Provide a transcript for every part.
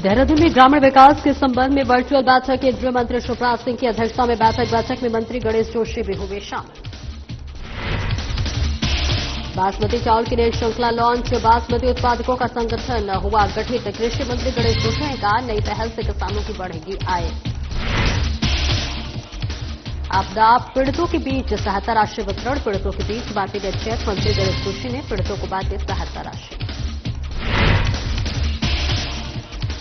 देहरादून में ग्रामीण विकास के संबंध में वर्चुअल बैठक केंद्रीय मंत्री शिवराज सिंह की अध्यक्षता में बैठक में मंत्री गणेश जोशी भी हुए शामिल। बासमती चावल की नई श्रृंखला लॉन्च, बासमती उत्पादकों का संगठन हुआ गठित। कृषि मंत्री गणेश जोशी ने कहा, नई पहल से किसानों की बढ़ेगी आय। आपदा पीड़ितों के बीच सहायता राशि वितरण, पीड़ितों के बीच बांटे गए चेक, मंत्री गणेश जोशी ने पीड़ितों को बांटी सहायता राशि।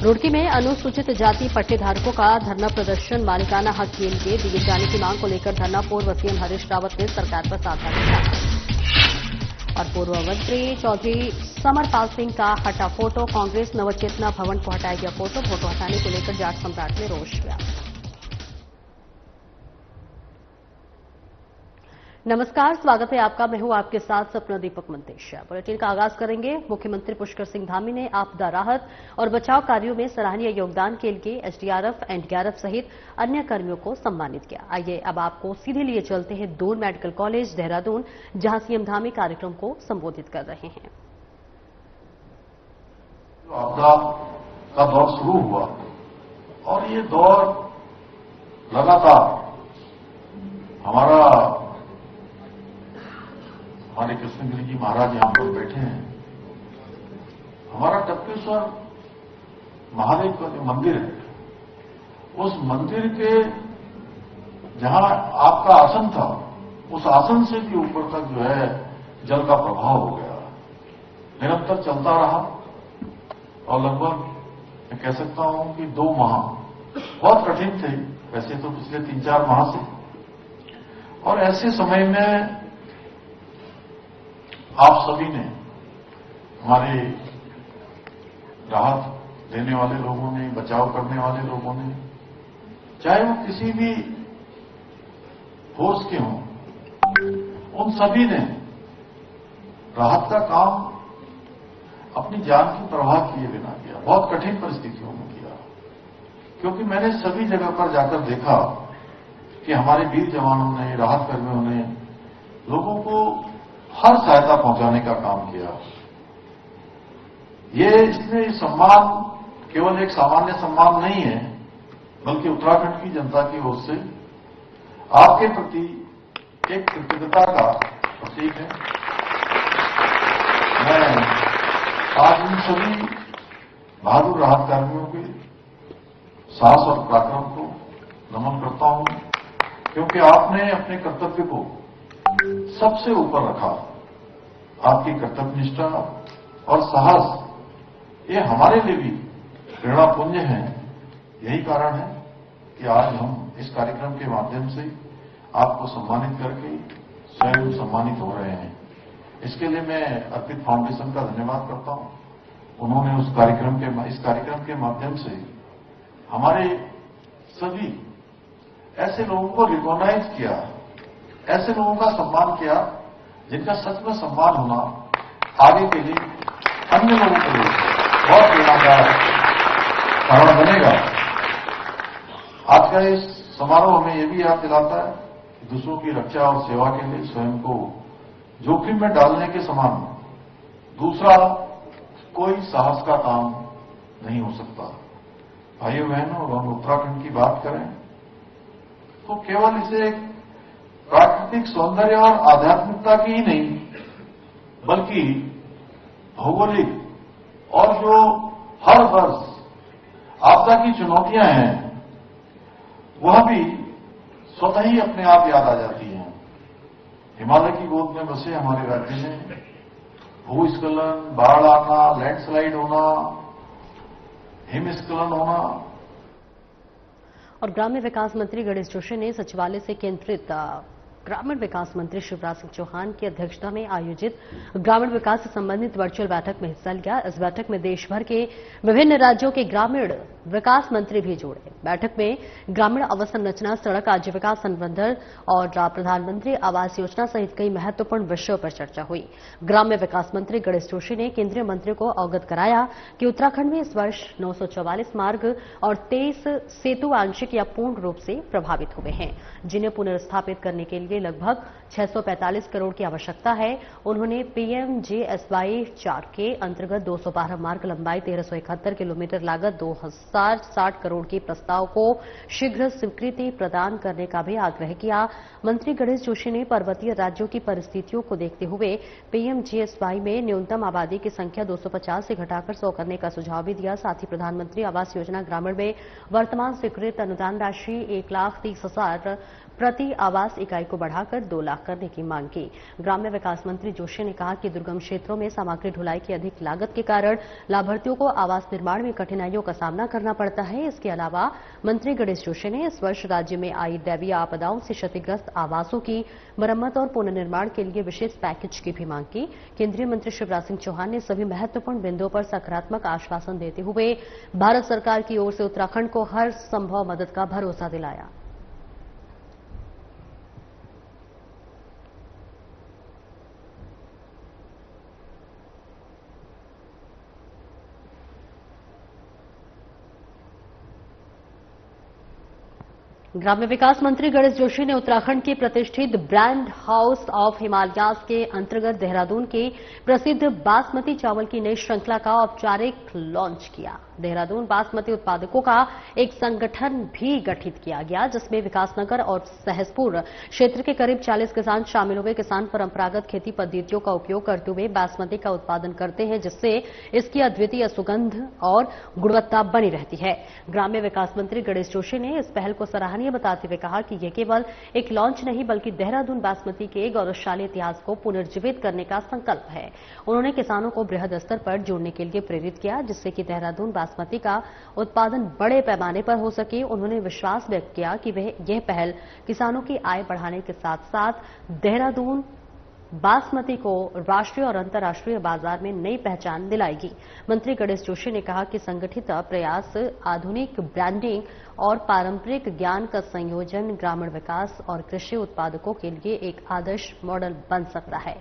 रुड़की में अनुसूचित जाति पट्टेधारकों का धरना प्रदर्शन, मालिकाना हक के लिए दिए जाने की मांग को लेकर धरना। पूर्व सीएम हरीश रावत ने सरकार पर साधा निशाना। और पूर्व मंत्री चौधरी समरपाल सिंह का हटा फोटो, कांग्रेस नवचेतना भवन को हटाया गया फोटो हटाने को लेकर जाट सम्राट में रोष व्याप्त। नमस्कार, स्वागत है आपका। मैं हूं आपके साथ सपना दीपक मंतेशिया। बुलेटिन का आगाज करेंगे। मुख्यमंत्री पुष्कर सिंह धामी ने आपदा राहत और बचाव कार्यों में सराहनीय योगदान के लिए एसडीआरएफ, एनडीआरएफ सहित अन्य कर्मियों को सम्मानित किया। आइए अब आपको सीधे लिए चलते हैं दून मेडिकल कॉलेज देहरादून, जहां सीएम धामी कार्यक्रम को संबोधित कर रहे हैं। आपदा का दौर शुरू हुआ और ये दौर लगातार हमारे कृष्णगिरी जी महाराज यहां पर बैठे हैं। हमारा टपकेश्वर महादेव का जो मंदिर है, उस मंदिर के जहां आपका आसन था, उस आसन से भी ऊपर तक जो है जल का प्रभाव हो गया, निरंतर चलता रहा और लगभग मैं कह सकता हूं कि 2 माह बहुत कठिन थे, वैसे तो पिछले 3-4 माह से। और ऐसे समय में आप सभी ने, हमारे राहत देने वाले लोगों ने, बचाव करने वाले लोगों ने, चाहे वो किसी भी फोर्स के हों, उन सभी ने राहत का काम अपनी जान की परवाह किए बिना किया, बहुत कठिन परिस्थितियों में किया। क्योंकि मैंने सभी जगह पर जाकर देखा कि हमारे वीर जवानों ने, राहत कर्मियों ने लोगों को हर सहायता पहुंचाने का काम किया। इसमें सम्मान केवल एक सामान्य सम्मान नहीं है, बल्कि उत्तराखंड की जनता की ओर से आपके प्रति एक कृतज्ञता का प्रतीक है। मैं आज इन सभी बहादुर राहत कर्मियों के साहस और पराक्रम को नमन करता हूं, क्योंकि आपने अपने कर्तव्य को सबसे ऊपर रखा। आपकी कर्तव्यनिष्ठा और साहस ये हमारे लिए भी प्रेरणापुंज है। यही कारण है कि आज हम इस कार्यक्रम के माध्यम से आपको सम्मानित करके स्वयं सम्मानित हो रहे हैं। इसके लिए मैं अर्पित फाउंडेशन का धन्यवाद करता हूं। उन्होंने इस कार्यक्रम के माध्यम से हमारे सभी ऐसे लोगों को रिकॉग्नाइज किया, ऐसे लोगों का सम्मान किया जिनका सच में सम्मान होना आगे के लिए अन्य लोगों के लिए बहुत प्रेरणादायक कारण बनेगा। आज का इस समारोह हमें यह भी याद दिलाता है कि दूसरों की रक्षा और सेवा के लिए स्वयं को जोखिम में डालने के समान दूसरा कोई साहस का काम नहीं हो सकता। भाइयों बहनों, अगर हम उत्तराखंड की बात करें तो केवल इसे एक प्राकृतिक सौंदर्य और आध्यात्मिकता की ही नहीं, बल्कि भौगोलिक और जो हर वर्ष आपदा की चुनौतियां हैं, वह भी स्वतः ही अपने आप याद आ जाती हैं। हिमालय की गोद में बसे हमारे राज्य में भूस्खलन, बाढ़ आना, लैंडस्लाइड होना, हिमस्खलन होना। और ग्रामीण विकास मंत्री गणेश जोशी ने सचिवालय से केंद्रित ग्रामीण विकास मंत्री शिवराज सिंह चौहान की अध्यक्षता में आयोजित ग्रामीण विकास से संबंधित वर्चुअल बैठक में हिस्सा लिया। इस बैठक में देश भर के विभिन्न राज्यों के ग्रामीण विकास मंत्री भी जुड़े। बैठक में ग्रामीण अवसंरचना, सड़क, आजीविका संवर्धन और प्रधानमंत्री आवास योजना सहित कई महत्वपूर्ण विषयों पर चर्चा हुई। ग्राम्य विकास मंत्री गणेश जोशी ने केंद्रीय मंत्री को अवगत कराया कि उत्तराखंड में इस वर्ष 944 मार्ग और 23 सेतु आंशिक या पूर्ण रूप से प्रभावित हुए हैं, जिन्हें पुनर्स्थापित करने के लिए लिए लगभग 645 करोड़ की आवश्यकता है। उन्होंने पीएमजीएसवाई 4 के अंतर्गत 212 मार्ग लंबाई 1371 किलोमीटर लागत 2060 करोड़ के प्रस्ताव को शीघ्र स्वीकृति प्रदान करने का भी आग्रह किया। मंत्री गणेश जोशी ने पर्वतीय राज्यों की परिस्थितियों को देखते हुए पीएमजीएसवाई में न्यूनतम आबादी की संख्या 250 से घटाकर 100 करने का सुझाव भी दिया। साथ ही प्रधानमंत्री आवास योजना ग्रामीण में वर्तमान स्वीकृत अनुदान राशि 1,30,000 प्रति आवास इकाई को बढ़ाकर 2 लाख करने की मांग की। ग्राम्य विकास मंत्री जोशी ने कहा कि दुर्गम क्षेत्रों में सामग्री ढुलाई की अधिक लागत के कारण लाभार्थियों को आवास निर्माण में कठिनाइयों का सामना करना पड़ता है। इसके अलावा मंत्री गणेश जोशी ने इस वर्ष राज्य में आई दैवीय आपदाओं से क्षतिग्रस्त आवासों की मरम्मत और पुनर्निर्माण के लिए विशेष पैकेज की भी मांग की। केंद्रीय मंत्री शिवराज सिंह चौहान ने सभी महत्वपूर्ण बिंदुओं पर सकारात्मक आश्वासन देते हुए भारत सरकार की ओर से उत्तराखंड को हर संभव मदद का भरोसा दिलाया। ग्राम्य विकास मंत्री गणेश जोशी ने उत्तराखंड के प्रतिष्ठित ब्रांड हाउस ऑफ हिमालयाज के अंतर्गत देहरादून के प्रसिद्ध बासमती चावल की नई श्रृंखला का औपचारिक लॉन्च किया। देहरादून बासमती उत्पादकों का एक संगठन भी गठित किया गया, जिसमें विकासनगर और सहसपुर क्षेत्र के करीब 40 किसान शामिल हुए। किसान परंपरागत खेती पद्धतियों का उपयोग करते हुए बासमती का उत्पादन करते हैं, जिससे इसकी अद्वितीय सुगंध और गुणवत्ता बनी रहती है। ग्राम्य विकास मंत्री गणेश जोशी ने इस पहल को सराहनीय बताते हुए कहा कि यह केवल एक लॉन्च नहीं बल्कि देहरादून बासमती के गौरवशाली इतिहास को पुनर्जीवित करने का संकल्प है। उन्होंने किसानों को बृहद स्तर पर जोड़ने के लिए प्रेरित किया, जिससे कि देहरादून बासमती का उत्पादन बड़े पैमाने पर हो सके। उन्होंने विश्वास व्यक्त किया कि यह पहल किसानों की आय बढ़ाने के साथ साथ देहरादून बासमती को राष्ट्रीय और अंतर्राष्ट्रीय बाजार में नई पहचान दिलाएगी। मंत्री गणेश जोशी ने कहा कि संगठित प्रयास, आधुनिक ब्रांडिंग और पारंपरिक ज्ञान का संयोजन ग्रामीण विकास और कृषि उत्पादकों के लिए एक आदर्श मॉडल बन सकता है।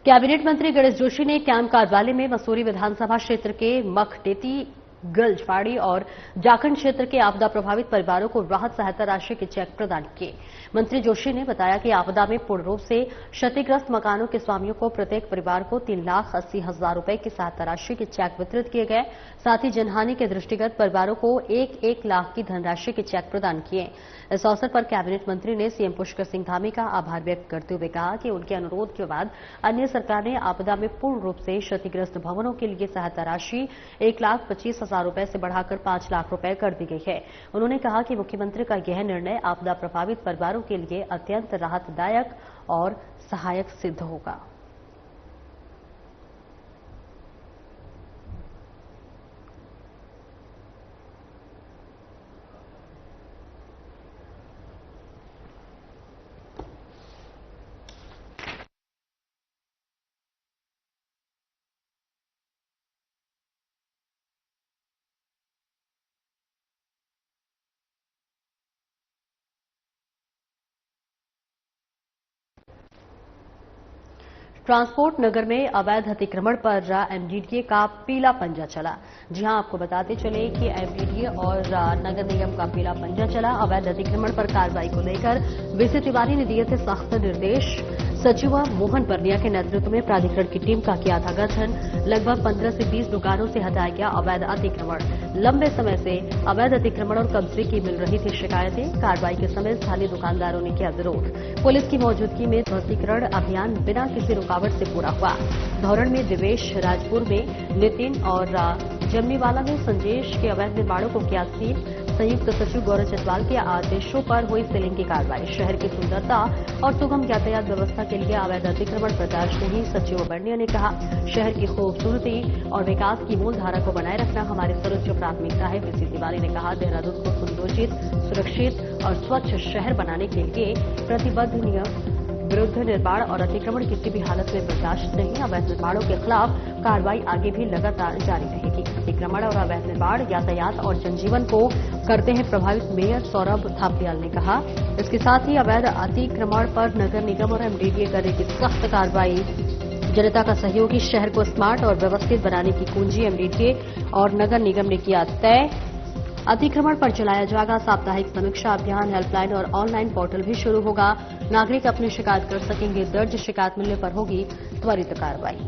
कैबिनेट मंत्री गणेश जोशी ने कैंप कार्यालय में मसूरी विधानसभा क्षेत्र के मखटेती, गलजपाड़ी और जाखंड क्षेत्र के आपदा प्रभावित परिवारों को राहत सहायता राशि के चेक प्रदान किए। मंत्री जोशी ने बताया कि आपदा में पूर्ण रूप से क्षतिग्रस्त मकानों के स्वामियों को प्रत्येक परिवार को 3,80,000 रुपए की सहायता राशि के चेक वितरित किए गए। साथ ही जनहानि के दृष्टिगत परिवारों को 1-1 लाख की धनराशि के चेक प्रदान किए। इस अवसर पर कैबिनेट मंत्री ने सीएम पुष्कर सिंह धामी का आभार व्यक्त करते हुए कहा कि उनके अनुरोध के बाद अन्य सरकार ने आपदा में पूर्ण रूप से क्षतिग्रस्त भवनों के लिए सहायता राशि 1,25,000 रुपए से बढ़ाकर 5 लाख रुपए कर दी गई है। उन्होंने कहा कि मुख्यमंत्री का यह निर्णय आपदा प्रभावित परिवारों के लिए अत्यंत राहतदायक और सहायक सिद्ध होगा। ट्रांसपोर्ट नगर में अवैध अतिक्रमण पर एमडीडीए का पीला पंजा चला। जी हां, आपको बताते चले कि एमडीडीए और नगर निगम का पीला पंजा चला। अवैध अतिक्रमण पर कार्रवाई को लेकर वीसी तिवारी ने दिए थे सख्त निर्देश। सचिव मोहन परनिया के नेतृत्व में प्राधिकरण की टीम का किया था गठन। लगभग 15 से 20 दुकानों से हटाया गया अवैध अतिक्रमण। लंबे समय से अवैध अतिक्रमण और कब्जे की मिल रही थी शिकायतें। कार्रवाई के समय स्थानीय दुकानदारों ने किया विरोध। पुलिस की मौजूदगी में ध्वस्तीकरण अभियान बिना किसी रुकावट से पूरा हुआ। धौरण में दिवेश, राजपुर में नितिन और जमनीवाला में संजेश के अवैध निर्माणों को किया सील। संयुक्त सचिव गौरव चटवाल के आदेशों पर हुई सीलिंग की कार्रवाई। शहर की सुंदरता और सुगम यातायात व्यवस्था के लिए अवैध अतिक्रमण बर्दाश्त नहीं, सचिव बर्निया ने कहा। शहर की खूबसूरती और विकास की मूल धारा को बनाए रखना हमारी सर्वोच्च प्राथमिकता है। वीसी तिवारी ने कहा, देहरादून को सुंदरोचित, सुरक्षित और स्वच्छ शहर बनाने के लिए प्रतिबद्ध नियम विरुद्ध निर्माण और अतिक्रमण किसी भी हालत में बर्दाश्त नहीं। अवैध निर्माणों के खिलाफ कार्रवाई आगे भी लगातार जारी रहेगी। अतिक्रमण और अवैध निर्माण यातायात और जनजीवन को करते हैं प्रभावित, मेयर सौरभ थापलियाल ने कहा। इसके साथ ही अवैध अतिक्रमण पर नगर निगम और एमडीडीए करेगी सख्त कार्रवाई। जनता का सहयोगी शहर को स्मार्ट और व्यवस्थित बनाने की कुंजी एमडीडीए और नगर निगम ने किया तय। अतिक्रमण पर चलाया जाएगा साप्ताहिक समीक्षा अभियान। हेल्पलाइन और ऑनलाइन पोर्टल भी शुरू होगा। नागरिक अपनी शिकायत कर सकेंगे दर्ज। शिकायत मिलने पर होगी त्वरित कार्रवाई।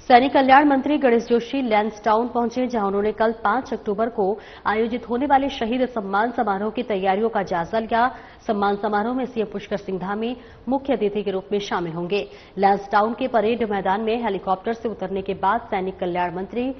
सैनिक कल्याण मंत्री गणेश जोशी लैंसडाउन पहुंचे, जहां उन्होंने कल 5 अक्टूबर को आयोजित होने वाले शहीद सम्मान समारोह की तैयारियों का जायजा लिया। सम्मान समारोह में सीएम पुष्कर सिंह धामी मुख्य अतिथि के रूप में शामिल होंगे। लैंसडाउन के परेड मैदान में हेलीकॉप्टर से उतरने के बाद सैनिक कल्याण मंत्री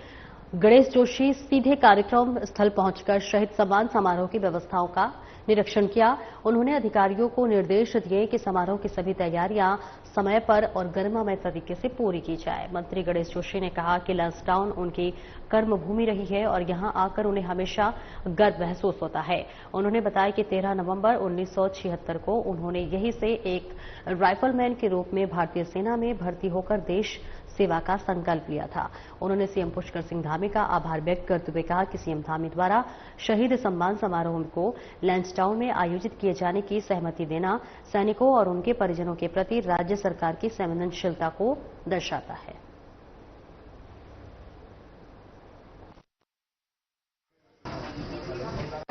गणेश जोशी सीधे कार्यक्रम स्थल पहुंचकर शहीद सम्मान समारोह की व्यवस्थाओं का निरीक्षण किया। उन्होंने अधिकारियों को निर्देश दिए कि समारोह की सभी तैयारियां समय पर और गरिमामय तरीके से पूरी की जाए। मंत्री गणेश जोशी ने कहा कि लैंसडाउन उनकी कर्मभूमि रही है और यहां आकर उन्हें हमेशा गर्व महसूस होता है। उन्होंने बताया कि 13 नवंबर 1976 को उन्होंने यहीं से एक राइफलमैन के रूप में भारतीय सेना में भर्ती होकर देश सेवा का संकल्प लिया था। उन्होंने सीएम पुष्कर सिंह धामी का आभार व्यक्त करते हुए कहा कि सीएम धामी द्वारा शहीद सम्मान समारोह को लैंसडाउन में आयोजित किए जाने की सहमति देना सैनिकों और उनके परिजनों के प्रति राज्य सरकार की संवेदनशीलता को दर्शाता है।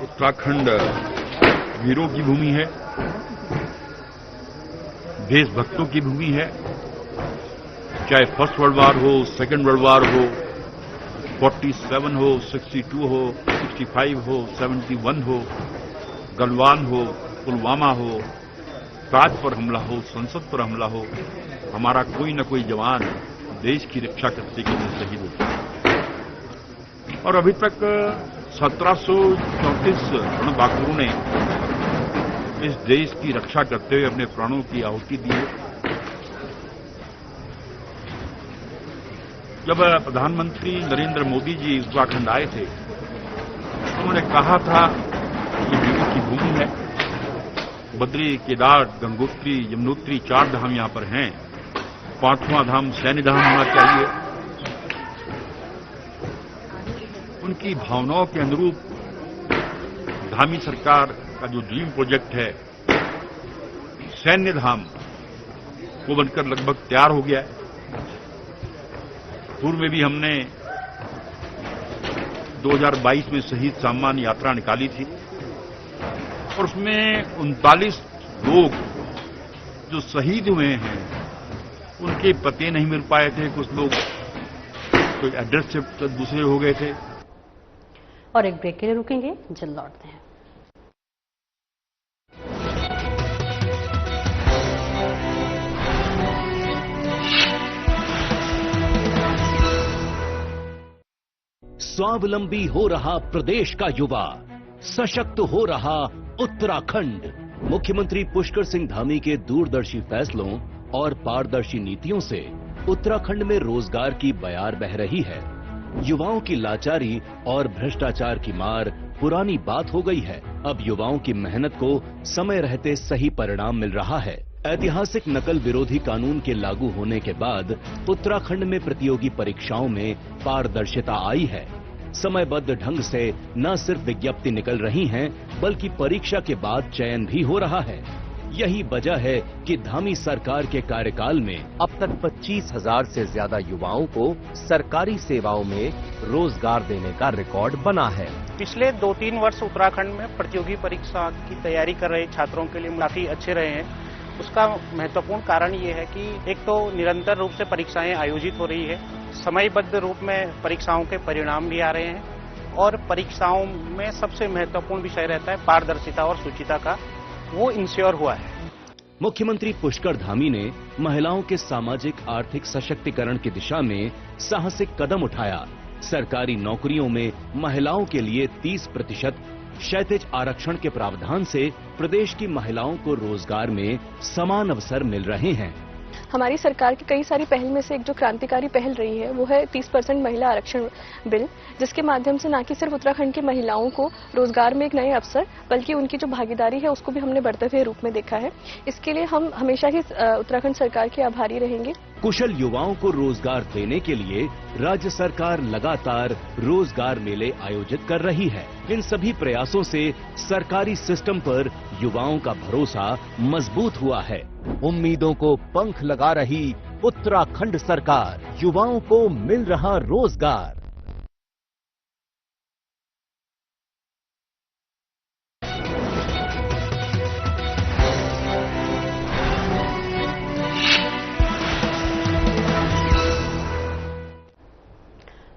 उत्तराखंड वीरों की भूमि है, देशभक्तों की भूमि है। चाहे फर्स्ट वर्ल्ड वार हो, सेकेंड वर्ल्ड वार हो, 47 हो, 62 हो, 65 हो, 71 हो, गलवान हो, पुलवामा हो, ताज पर हमला हो, संसद पर हमला हो, हमारा कोई न कोई जवान देश की रक्षा करने के लिए शहीद होता है। और अभी तक 1734 रणबांकुरों ने इस देश की रक्षा करते हुए अपने प्राणों की आहुति दी है। जब प्रधानमंत्री नरेंद्र मोदी जी उत्तराखंड आए थे, उन्होंने कहा था कि वीरों की भूमि है। बद्री, केदार, गंगोत्री, यमुनोत्री 4 धाम यहां पर हैं। 5वां धाम सैन्य धाम होना चाहिए। उनकी भावनाओं के अनुरूप धामी सरकार का जो ड्रीम प्रोजेक्ट है सैन्य धाम, वो बनकर लगभग तैयार हो गया है। पूर्व में भी हमने 2022 में शहीद सम्मान यात्रा निकाली थी और उसमें 39 लोग जो शहीद हुए हैं उनके पते नहीं मिल पाए थे। कुछ लोग कोई एड्रेस से दूसरे हो गए थे। और एक ब्रेक के लिए रुकेंगे, जल्द लौटते हैं। स्वावलंबी हो रहा प्रदेश का युवा, सशक्त हो रहा उत्तराखंड। मुख्यमंत्री पुष्कर सिंह धामी के दूरदर्शी फैसलों और पारदर्शी नीतियों से उत्तराखंड में रोजगार की बयार बह रही है। युवाओं की लाचारी और भ्रष्टाचार की मार पुरानी बात हो गई है। अब युवाओं की मेहनत को समय रहते सही परिणाम मिल रहा है। ऐतिहासिक नकल विरोधी कानून के लागू होने के बाद उत्तराखंड में प्रतियोगी परीक्षाओं में पारदर्शिता आई है। समयबद्ध ढंग से न सिर्फ विज्ञप्ति निकल रही हैं, बल्कि परीक्षा के बाद चयन भी हो रहा है। यही वजह है कि धामी सरकार के कार्यकाल में अब तक 25,000 से ज्यादा युवाओं को सरकारी सेवाओं में रोजगार देने का रिकॉर्ड बना है। पिछले 2-3 वर्ष उत्तराखंड में प्रतियोगी परीक्षा की तैयारी कर रहे छात्रों के लिए काफी अच्छे रहे हैं। उसका महत्वपूर्ण कारण ये है कि एक तो निरंतर रूप से परीक्षाएं आयोजित हो रही है, समयबद्ध रूप में परीक्षाओं के परिणाम भी आ रहे हैं और परीक्षाओं में सबसे महत्वपूर्ण विषय रहता है पारदर्शिता और शुचिता का, वो इंश्योर हुआ है। मुख्यमंत्री पुष्कर धामी ने महिलाओं के सामाजिक आर्थिक सशक्तिकरण की दिशा में साहसिक कदम उठाया। सरकारी नौकरियों में महिलाओं के लिए 30% क्षैतिज आरक्षण के प्रावधान से प्रदेश की महिलाओं को रोजगार में समान अवसर मिल रहे हैं। हमारी सरकार की कई सारी पहल में से एक जो क्रांतिकारी पहल रही है वो है 30% महिला आरक्षण बिल, जिसके माध्यम से न कि सिर्फ उत्तराखंड की महिलाओं को रोजगार में एक नए अवसर बल्कि उनकी जो भागीदारी है उसको भी हमने बढ़ते हुए रूप में देखा है। इसके लिए हम हमेशा ही उत्तराखंड सरकार के आभारी रहेंगे। कुशल युवाओं को रोजगार देने के लिए राज्य सरकार लगातार रोजगार मेले आयोजित कर रही है। इन सभी प्रयासों से सरकारी सिस्टम पर युवाओं का भरोसा मजबूत हुआ है। उम्मीदों को पंख लगा रही उत्तराखंड सरकार, युवाओं को मिल रहा रोजगार।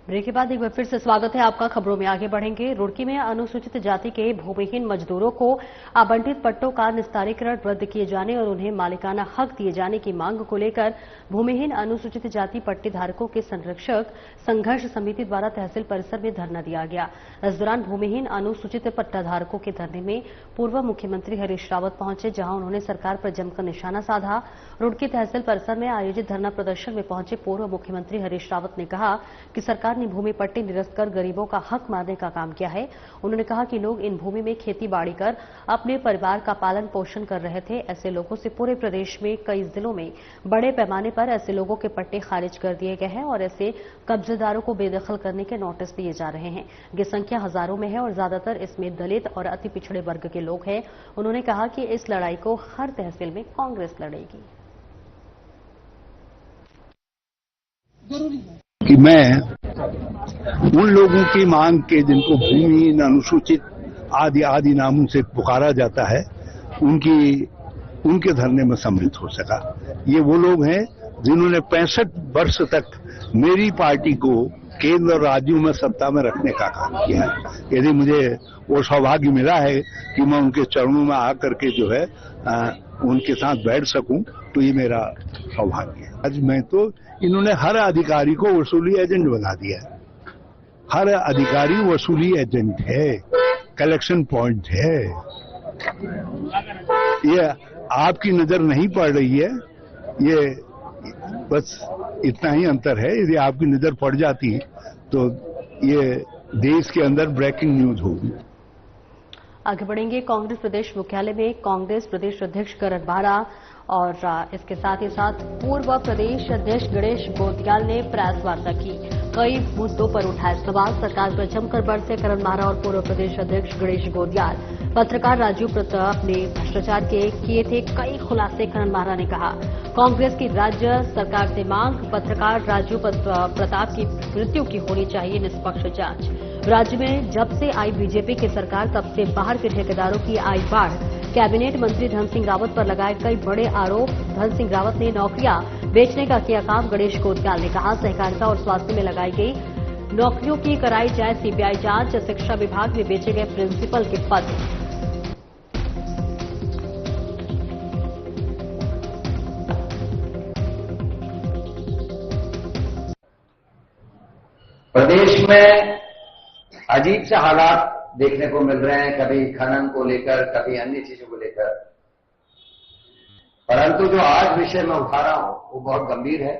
ब्रेक के बाद एक बार फिर से स्वागत है आपका। खबरों में आगे बढ़ेंगे। रुड़की में अनुसूचित जाति के भूमिहीन मजदूरों को आवंटित पट्टों का निस्तारीकरण रद्द किए जाने और उन्हें मालिकाना हक दिए जाने की मांग को लेकर भूमिहीन अनुसूचित जाति पट्टे धारकों के संरक्षक संघर्ष समिति द्वारा तहसील परिसर में धरना दिया गया। इस दौरान भूमिहीन अनुसूचित पट्टाधारकों के धरने में पूर्व मुख्यमंत्री हरीश रावत पहुंचे, जहां उन्होंने सरकार पर जमकर निशाना साधा। रुड़की तहसील परिसर में आयोजित धरना प्रदर्शन में पहुंचे पूर्व मुख्यमंत्री हरीश रावत ने कहा कि सरकार ने भूमि पट्टे निरस्त कर गरीबों का हक मारने का काम किया है। उन्होंने कहा कि लोग इन भूमि में खेती बाड़ी कर अपने परिवार का पालन पोषण कर रहे थे। ऐसे लोगों से पूरे प्रदेश में कई जिलों में बड़े पैमाने पर ऐसे लोगों के पट्टे खारिज कर दिए गए हैं और ऐसे कब्जेदारों को बेदखल करने के नोटिस दिए जा रहे हैं। ये संख्या हजारों में है और ज्यादातर इसमें दलित और अति पिछड़े वर्ग के लोग हैं। उन्होंने कहा कि इस लड़ाई को हर तहसील में कांग्रेस लड़ेगी। कि मैं उन लोगों की मांग के जिनको भूमिहीन अनुसूचित आदि नामों से पुकारा जाता है उनके धरने में सम्मिलित हो सका। ये वो लोग हैं जिन्होंने 65 वर्ष तक मेरी पार्टी को केंद्र और राज्यों में सत्ता में रखने का काम किया है। यदि मुझे वो सौभाग्य मिला है कि मैं उनके चरणों में आकर के जो है उनके साथ बैठ सकूं, तो ये मेरा सौभाग्य है। आज मैं तो इन्होंने हर अधिकारी को वसूली एजेंट बना दिया है। हर अधिकारी वसूली एजेंट है, कलेक्शन पॉइंट है। ये आपकी नजर नहीं पड़ रही है, ये बस इतना ही अंतर है। यदि आपकी नजर पड़ जाती तो ये देश के अंदर ब्रेकिंग न्यूज होगी। आगे बढ़ेंगे। कांग्रेस प्रदेश मुख्यालय में कांग्रेस प्रदेश अध्यक्ष करण बारा और इसके साथ ही साथ पूर्व प्रदेश अध्यक्ष गणेश गोदियाल ने प्रेस वार्ता की। कई मुद्दों पर उठाए सवाल। सरकार पर जमकर बरसे करण बारा और पूर्व प्रदेश अध्यक्ष गणेश गोदियाल। पत्रकार राजू प्रताप ने भ्रष्टाचार के किए थे कई खुलासे। करण बारा ने कहा कांग्रेस की राज्य सरकार से मांग, पत्रकार राजू प्रताप की मृत्यु की होनी चाहिए निष्पक्ष जांच। राज्य में जब से आई बीजेपी की सरकार तब से बाहर के ठेकेदारों की आई बाढ़। कैबिनेट मंत्री धन सिंह रावत पर लगाए कई बड़े आरोप। धन सिंह रावत ने नौकरियां बेचने का किया काम। गणेश गोदियाल ने कहा सहकारिता और स्वास्थ्य में लगाई गई नौकरियों की कराई जाए सीबीआई जांच। शिक्षा विभाग में बेचे गए प्रिंसिपल के पद। प्रदेश में अजीब से हालात देखने को मिल रहे हैं, कभी खनन को लेकर, कभी अन्य चीजों को लेकर। परंतु जो आज विषय मैं उठा रहा हूं वो बहुत गंभीर है।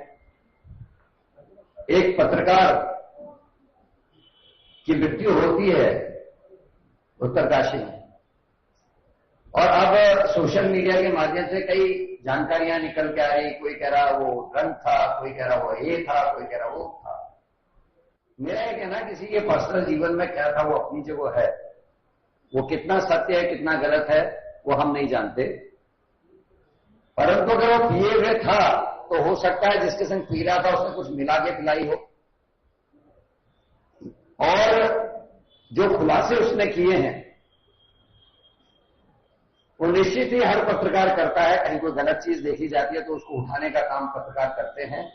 एक पत्रकार की मृत्यु होती है उत्तरकाशी में, और अब सोशल मीडिया के माध्यम से कई जानकारियां निकल के आ रही। कोई कह रहा वो ड्रंक था, कोई कह रहा वो ये था, कोई कह रहा वो था। मेरा ये कहना किसी के पर्सनल जीवन में क्या था वो अपनी जगह है। वो कितना सत्य है कितना गलत है वो हम नहीं जानते। परंतु अगर वो पिए हुए था तो हो सकता है जिसके संग पी रहा था उसने कुछ मिला के पिलाई हो। और जो खुलासे उसने किए हैं वो निश्चित ही हर पत्रकार करता है। कहीं कोई गलत चीज देखी जाती है तो उसको उठाने का काम पत्रकार करते हैं।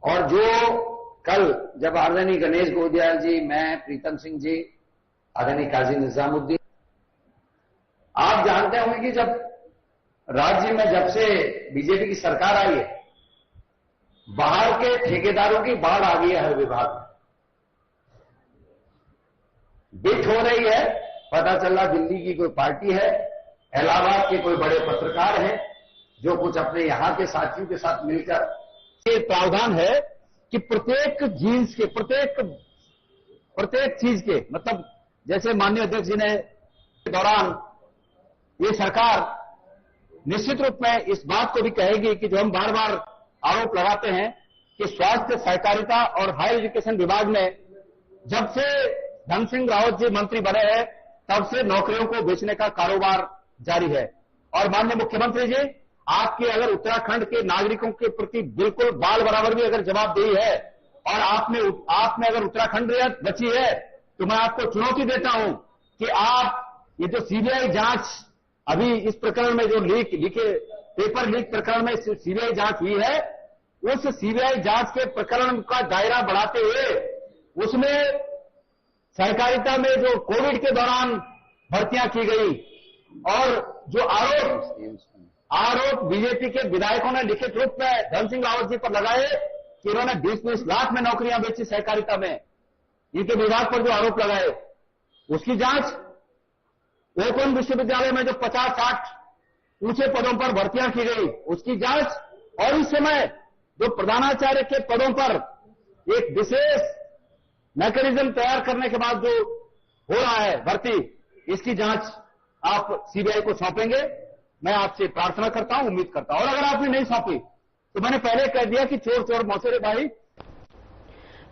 और जो कल जब आदरणीय गणेश गोदियाल जी, मैं, प्रीतम सिंह जी, आदरणीय काजी निजामुद्दीन, आप जानते होंगे कि जब राज्य में जब से बीजेपी की सरकार आई है बाहर के ठेकेदारों की बाढ़ आ गई है हर विभाग में। बिट हो रही है। पता चला दिल्ली की कोई पार्टी है, इलाहाबाद के कोई बड़े पत्रकार हैं जो कुछ अपने यहां के साथियों के साथ मिलकर ये प्रावधान है कि प्रत्येक जीन्स के प्रत्येक चीज के मतलब जैसे माननीय अध्यक्ष जी ने दौरान ये सरकार निश्चित रूप में इस बात को भी कहेगी कि जो हम बार बार आरोप लगाते हैं कि स्वास्थ्य, सहकारिता और हायर एजुकेशन विभाग में जब से धन सिंह रावत जी मंत्री बने हैं तब से नौकरियों को बेचने का कारोबार जारी है। और माननीय मुख्यमंत्री जी, आपकी अगर उत्तराखंड के नागरिकों के प्रति बिल्कुल बाल बराबर भी अगर जवाबदेही है और आपने अगर उत्तराखंड रियायत बची है तो मैं आपको चुनौती देता हूं कि आप ये जो सीबीआई जांच अभी इस प्रकरण में जो पेपर लीक प्रकरण में सीबीआई जांच हुई है, उस सीबीआई जांच के प्रकरण का दायरा बढ़ाते हुए उसमें सहकारिता में जो कोविड के दौरान भर्तियां की गई और जो आरोप बीजेपी के विधायकों ने लिखित रूप में धन सिंह रावत जी पर लगाए कि उन्होंने 20-20 लाख में नौकरियां बेची सहकारिता में, इनके विभाग पर जो आरोप लगाए उसकी जांच, ओपन विश्वविद्यालय में जो 50-60 ऊंचे पदों पर भर्तियां की गई उसकी जांच, और इस समय जो प्रधानाचार्य के पदों पर एक विशेष मैकेनिज्म तैयार करने के बाद जो हो रहा है भर्ती, इसकी जांच आप सीबीआई को सौंपेंगे। मैं आपसे प्रार्थना करता हूं, उम्मीद करता हूं। और अगर आपने नहीं सौंपी तो मैंने पहले कह दिया कि चोर चोर मौसेरे भाई।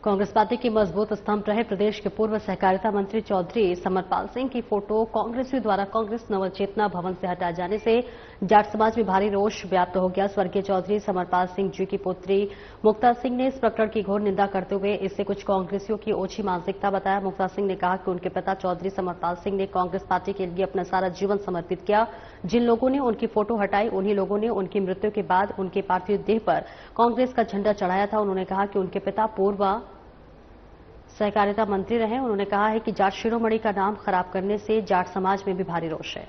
कांग्रेस पार्टी के मजबूत स्तंभ रहे प्रदेश के पूर्व सहकारिता मंत्री चौधरी समरपाल सिंह की फोटो कांग्रेसियों द्वारा कांग्रेस नवचेतना भवन से हटाए जाने से जाट समाज में भारी रोष व्याप्त हो गया। स्वर्गीय चौधरी समरपाल सिंह जी की पुत्री मुक्ता सिंह ने इस प्रकरण की घोर निंदा करते हुए इसे कुछ कांग्रेसियों की ओछी मानसिकता बताया। मुक्ता सिंह ने कहा कि उनके पिता चौधरी समरपाल सिंह ने कांग्रेस पार्टी के लिए अपना सारा जीवन समर्पित किया। जिन लोगों ने उनकी फोटो हटाई उन्हीं लोगों ने उनकी मृत्यु के बाद उनके पार्थिव देह पर कांग्रेस का झंडा चढ़ाया था। उन्होंने कहा कि उनके पिता पूर्व सहकारिता मंत्री रहे। उन्होंने कहा है कि जाट शिरोमणि का नाम खराब करने से जाट समाज में भी भारी रोष है।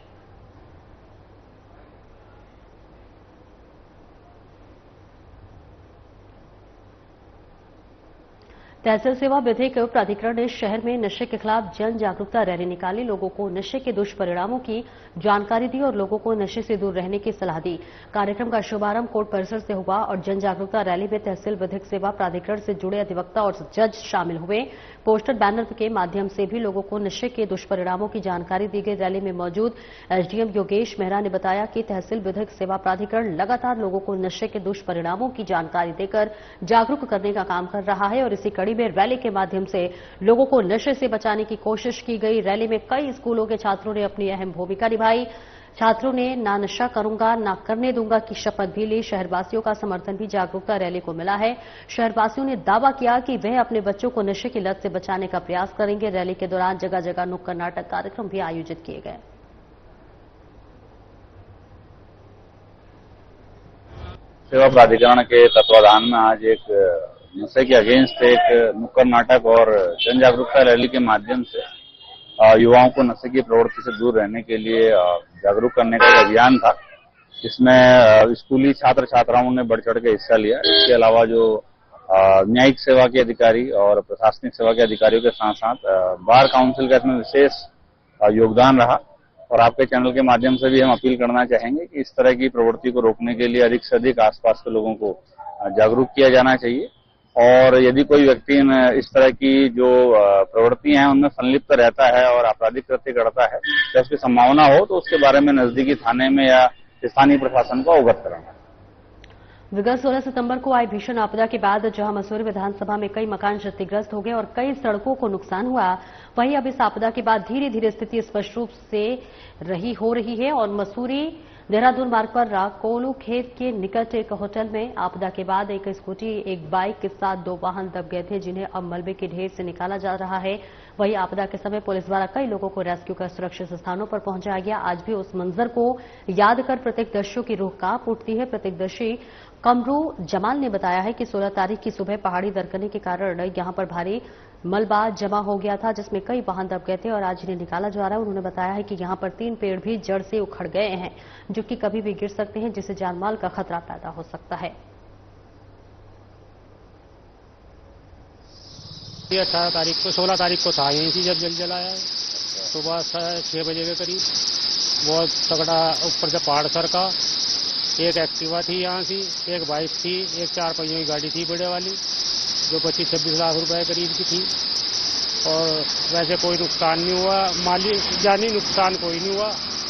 तहसील सेवा विधिक प्राधिकरण ने शहर में नशे के खिलाफ जन जागरूकता रैली निकाली। लोगों को नशे के दुष्परिणामों की जानकारी दी और लोगों को नशे से दूर रहने की सलाह दी। कार्यक्रम का शुभारंभ कोर्ट परिसर से हुआ और जन जागरूकता रैली में तहसील विधिक सेवा प्राधिकरण से जुड़े अधिवक्ता और जज शामिल हुए। पोस्टर बैनर के माध्यम से भी लोगों को नशे के दुष्परिणामों की जानकारी दी गई। रैली में मौजूद एसडीएम योगेश मेहरा ने बताया कि तहसील विधिक सेवा प्राधिकरण लगातार लोगों को नशे के दुष्परिणामों की जानकारी देकर जागरूक करने का काम कर रहा है और इसी कड़ी में रैली के माध्यम से लोगों को नशे से बचाने की कोशिश की गई। रैली में कई स्कूलों के छात्रों ने अपनी अहम भूमिका निभाई। छात्रों ने ना नशा करूंगा ना करने दूंगा की शपथ भी ली। शहरवासियों का समर्थन भी जागरूकता रैली को मिला है। शहरवासियों ने दावा किया कि वह अपने बच्चों को नशे की लत से बचाने का प्रयास करेंगे। रैली के दौरान जगह जगह नुक्कड़ नाटक कार्यक्रम भी आयोजित किए गए। सेवा प्राधिकरण के तत्वाधान में आज एक नशे के अगेंस्ट एक नुक्कड़ नाटक और जन जागरूकता रैली के माध्यम से युवाओं को नशे की प्रवृत्ति से दूर रहने के लिए जागरूक करने का एक अभियान था। इसमें स्कूली छात्र छात्राओं ने बढ़ चढ़ के हिस्सा लिया। इसके अलावा जो न्यायिक सेवा के अधिकारी और प्रशासनिक सेवा के अधिकारियों के साथ साथ बार काउंसिल का इसमें विशेष योगदान रहा। और आपके चैनल के माध्यम से भी हम अपील करना चाहेंगे कि इस तरह की प्रवृत्ति को रोकने के लिए अधिक से अधिक आसपास के लोगों को जागरूक किया जाना चाहिए। और यदि कोई व्यक्ति इस तरह की जो प्रवृत्तियां हैं उनमें संलिप्त रहता है और आपराधिक कृत्य करता है तो उसकी संभावना हो तो उसके बारे में नजदीकी थाने में या स्थानीय प्रशासन को अवगत कराना। विगत 16 सितंबर को आई भीषण आपदा के बाद जहां मसूरी विधानसभा में कई मकान क्षतिग्रस्त हो गए और कई सड़कों को नुकसान हुआ, वहीं अब इस आपदा के बाद धीरे धीरे स्थिति स्पष्ट रूप से हो रही है। और मसूरी देहरादून मार्ग पर राकोलू खेत के निकट एक होटल में आपदा के बाद एक स्कूटी एक बाइक के साथ 2 वाहन दब गए थे, जिन्हें अब मलबे के ढेर से निकाला जा रहा है। वहीं आपदा के समय पुलिस द्वारा कई लोगों को रेस्क्यू कर सुरक्षित स्थानों पर पहुंचाया गया। आज भी उस मंजर को याद कर प्रत्यक्षदर्शियों की रूह कांप उठती है। प्रत्यक्षदर्शी कमरू जमाल ने बताया है कि 16 तारीख की सुबह पहाड़ी दरकने के कारण यहां पर भारी मलबा जमा हो गया था, जिसमें कई वाहन दब गए थे और आज इन्हें निकाला जा रहा है। उन्होंने बताया है कि यहां पर 3 पेड़ भी जड़ से उखड़ गए हैं, जो कि कभी भी गिर सकते हैं, जिससे जानमाल का खतरा पैदा हो सकता है। 18 तारीख को 16 तारीख को था यहीं से जब जल जलाया सुबह 6 बजे के करीब। बहुत तगड़ा ऊपर से पहाड़ सर का। एक एक्टिवा थी यहाँ से, एक बाइक थी, एक 4 पहियों की गाड़ी थी बड़े वाली, जो 25-26 लाख रुपए करीब की थी। और वैसे कोई नुकसान नहीं हुआ, माली जानी नुकसान कोई नहीं हुआ,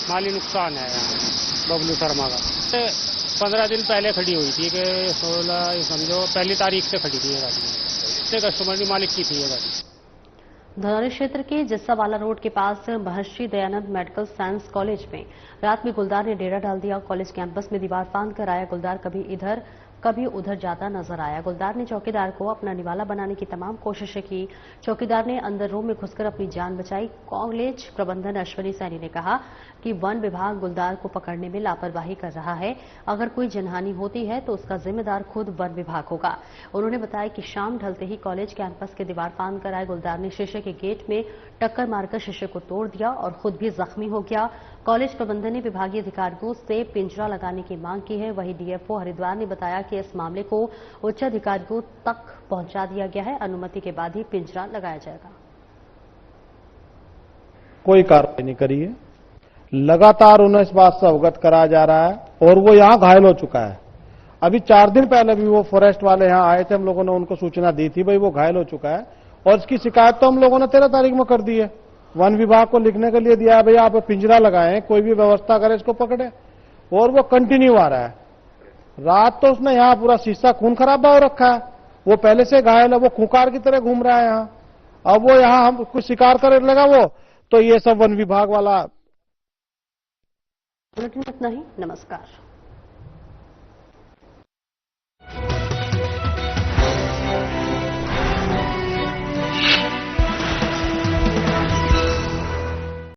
माली नुकसान है यहाँ। बबलू शर्मा का 15 दिन पहले खड़ी हुई थी कि 16 समझो पहली तारीख से खड़ी थी ये गाड़ी। इतने कस्टमर मालिक की थी ये गाड़ी। धनौली क्षेत्र के जस्सावाला रोड के पास Maharshi Dayanand medical science college में रात में गुलदार ने डेरा डाल दिया। कॉलेज कैंपस में दीवार फांद कर आया गुलदार कभी इधर कभी उधर जाता नजर आया। गुलदार ने चौकीदार को अपना निवाला बनाने की तमाम कोशिशें की। चौकीदार ने अंदर रूम में घुसकर अपनी जान बचाई। कॉलेज प्रबंधन अश्विनी सैनी ने कहा कि वन विभाग गुलदार को पकड़ने में लापरवाही कर रहा है। अगर कोई जनहानि होती है तो उसका जिम्मेदार खुद वन विभाग होगा। उन्होंने बताया कि शाम ढलते ही कॉलेज कैंपस के दीवार फांद कर आए गुलदार ने शीशे के गेट में टक्कर मारकर शीशे को तोड़ दिया और खुद भी जख्मी हो गया। कॉलेज प्रबंधन ने विभागीय अधिकारियों से पिंजरा लगाने की मांग की है। वहीं डीएफओ हरिद्वार ने बताया कि इस मामले को उच्च अधिकारियों तक पहुंचा दिया गया है। अनुमति के बाद ही पिंजरा लगाया जाएगा। कोई कार्रवाई नहीं करी है। लगातार उन्हें इस बात से अवगत कराया जा रहा है और वो यहां घायल हो चुका है। अभी 4 दिन पहले भी वो फॉरेस्ट वाले यहां आए थे, हम लोगों ने उनको सूचना दी थी भाई वो घायल हो चुका है और इसकी शिकायत तो हम लोगों ने 13 तारीख में कर दी है। वन विभाग को लिखने के लिए दिया है भाई आप पिंजरा लगाएं, कोई भी व्यवस्था करे इसको पकड़े, और वो कंटिन्यू आ रहा है। रात तो उसने यहाँ पूरा शीशा खून खराबा हो रखा है। वो पहले से घायल है, वो खूंखार की तरह घूम रहा है यहाँ। अब वो यहाँ हम कुछ शिकार करने लगा वो, तो ये सब वन विभाग वाला। बुलेटिन इतना ही। नमस्कार।